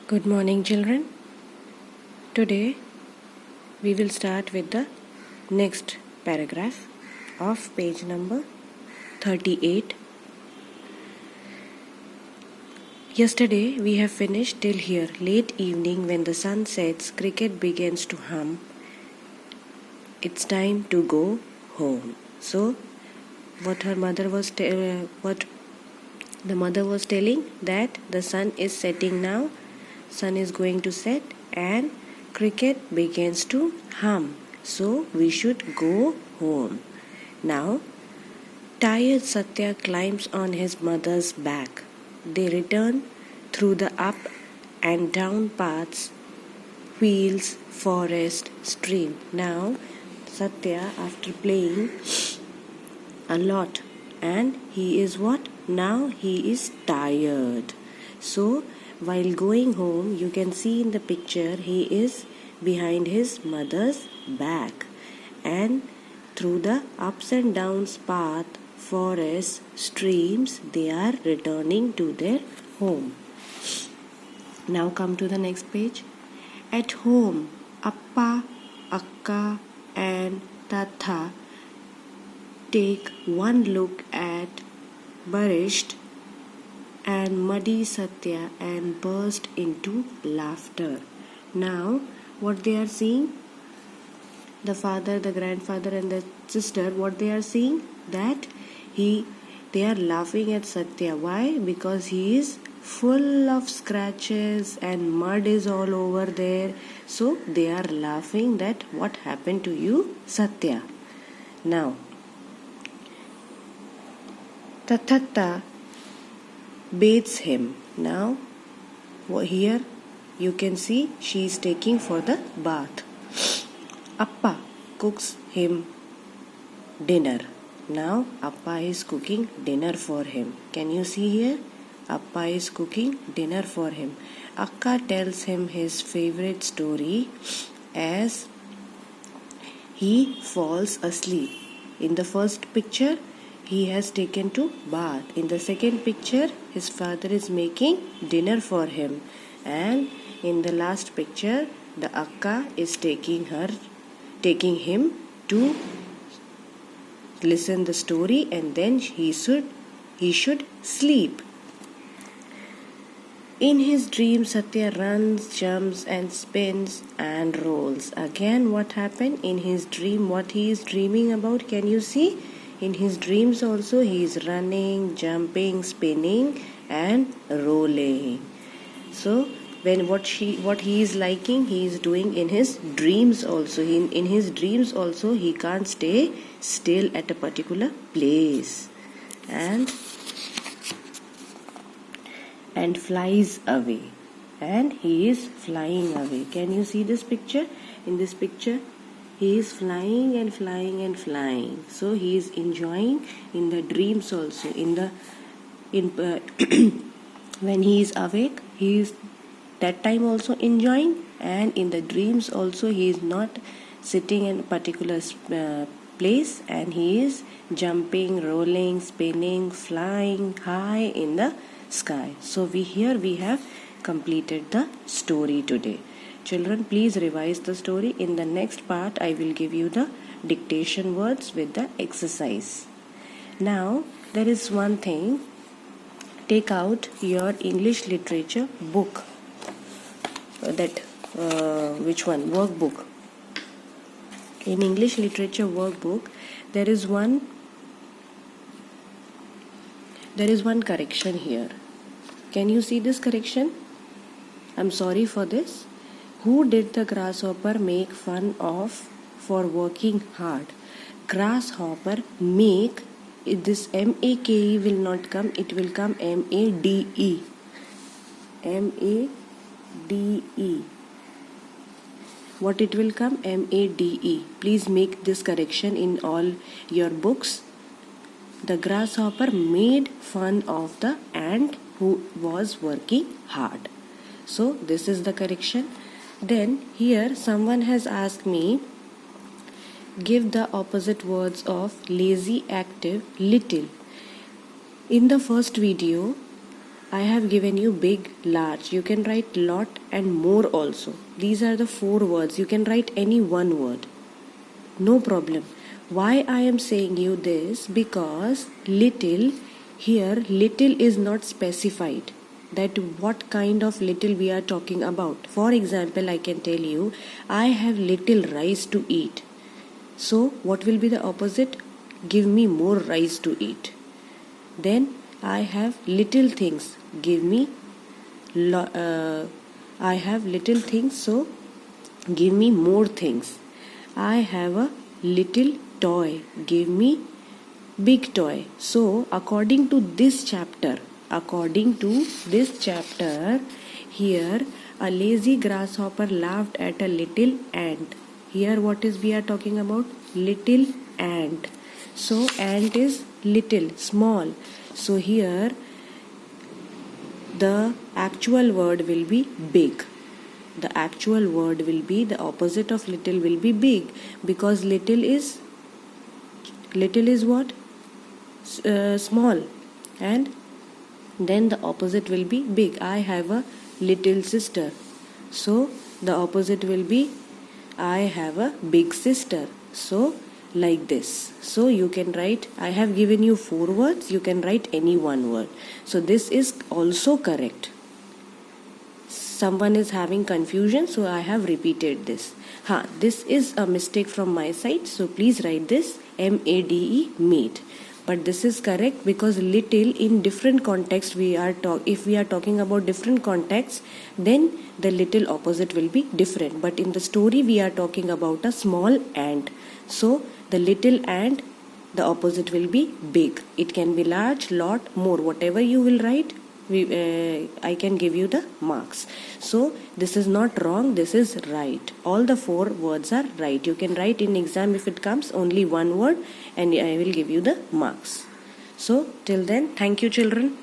Good morning, children. Today we will start with the next paragraph of page number 38. Yesterday we have finished till here. Late evening, when the sun sets, cricket begins to hum. It's time to go home. So, what the mother was telling, that the sun is setting now. Sun is going to set and cricket begins to hum. So we should go home. Now, tired Satya climbs on his mother's back. They return through the up and down paths, fields, forest, stream. Now, Satya, after playing a lot, and he is what? Now he is tired. So, while going home, you can see in the picture he is behind his mother's back, and through the ups and downs path, forests, streams, they are returning to their home. Now come to the next page. At home, Appa, Akka and Tatha take one look at Barisht and muddy Satya and burst into laughter. Now, what they are seeing? The father, the grandfather and the sister, what they are seeing? That they are laughing at Satya. Why? Because he is full of scratches and mud is all over there. So, they are laughing that what happened to you, Satya. Now, Tathatta bathes him. Now, here you can see she is taking for the bath. Appa cooks him dinner. Now, Appa is cooking dinner for him. Can you see here? Appa is cooking dinner for him. Akka tells him his favorite story as he falls asleep. In the first picture, he has taken to bath. In the second picture, his father is making dinner for him. And in the last picture, the Akka is taking him to listen the story, and then he should sleep. In his dream, Satya runs, jumps and spins and rolls. Again, what happened? In his dream, what he is dreaming about, can you see? In his dreams also he is running, jumping, spinning and rolling. So what he is liking, he is doing in his dreams also. In his dreams also he can't stay still at a particular place and flies away. And he is flying away. Can you see this picture? In this picture, he is flying and flying and flying. So he is enjoying in the dreams also. When he is awake, he is that time also enjoying, and in the dreams also he is not sitting in a particular place, and he is jumping, rolling, spinning, flying high in the sky. So we have completed the story today. Children, please revise the story. In the next part, I will give you the dictation words with the exercise. Now, there is one thing. Take out your English literature book. Which one? Workbook. In English literature workbook, there is one correction here. Can you see this correction? I'm sorry for this. Who did the grasshopper make fun of for working hard? Grasshopper make, this M-A-K-E will not come, it will come M-A-D-E. M-A-D-E. What it will come? M-A-D-E. Please make this correction in all your books. The grasshopper made fun of the ant who was working hard. So this is the correction. Then here someone has asked me, give the opposite words of lazy, active, little. In the first video, I have given you big, large. You can write lot and more also. These are the 4 words. You can write any one word. No problem. Why I am saying you this? Because little, here little is not specified. That what kind of little we are talking about. For example, I can tell you, I have little rice to eat. So what will be the opposite? Give me more rice to eat. Then I have little things. Give me I have little things, so give me more things. I have a little toy. Give me big toy. So according to this chapter, here a lazy grasshopper laughed at a little ant. Here what is we are talking about? Little ant. So ant is little, small. So here the actual word will be big. The actual word will be, the opposite of little will be big, because little is what? Small, and then the opposite will be big. I have a little sister, so the opposite will be I have a big sister. So like this. So you can write, I have given you 4 words, you can write any one word. So this is also correct. Someone is having confusion, so I have repeated this. This is a mistake from my side, so please write this MADE, made. But this is correct, because little in different context if we are talking about different contexts, then the little opposite will be different. But in the story we are talking about a small ant. So the little ant, the opposite will be big. It can be large, lot, more. Whatever you will write, I can give you the marks. So this is not wrong, this is right. All the 4 words are right. You can write in exam, if it comes, only one word, and I will give you the marks. So till then, thank you children.